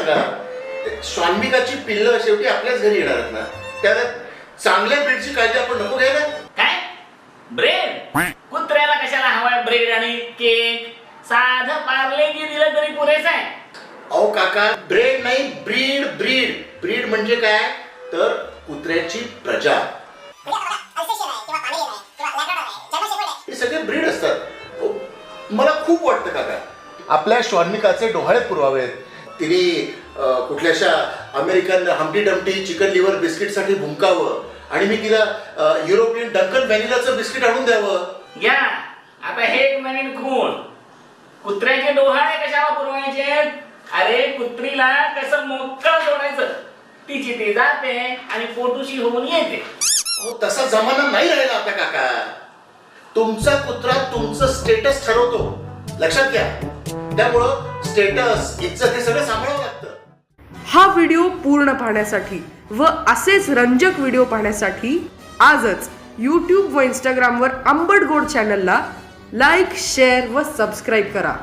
सांगा, श्वानमिकाची पिल्लं शेवटी आपल्याच घरी येणार आहेत ना, त्याला चांगल्या ब्रीडची काळजी आपण नको घ्यायला? काय ब्रेड? कुत्र्याला कशाला हवाय ब्रेड आणि केक? साधं पार्लेजी दिलं तरी पुरेसं आहे. अहो काका, ब्रेड नाही, ब्रीड. ब्रीड ब्रीड म्हणजे काय तर कुत्र्याची प्रजा. हे सगळे ब्रीड असतात. मला खूप वाटतं काका, आपल्या श्वानमिकाचे डोहाळे पुरवावेत. तिने कुठल्याशा American Humpty Dumpty chicken liver बिस्किटसाठी भुंकावं आणि मी तिला युरोपियन डंकन व्हॅनिलाचं बिस्किट आणून द्यावं. घ्या आता हे एक नवीन खूण. कुत्र्याचे डोहाळे कशाला पुरवायचे? अरे कुत्रीला कसं मोकळं सोडायचं, तिची ती जाते आणि पोटुशी होऊन येते. तसा जमाना नाही राहिला आता काका. तुमचा कुत्रा तुमचं स्टेटस ठरवतो, लक्षात घ्या. त्यामुळं स्टेटस इज्जत हे सगळं सांभाळावं लागतं. हा व्हिडिओ पूर्ण पाहण्यासाठी व असेच रंजक व्हिडिओ पाहण्यासाठी आजच YouTube व Instagramवर आंबट गोड चॅनलला लाईक, शेअर व सबस्क्राईब करा.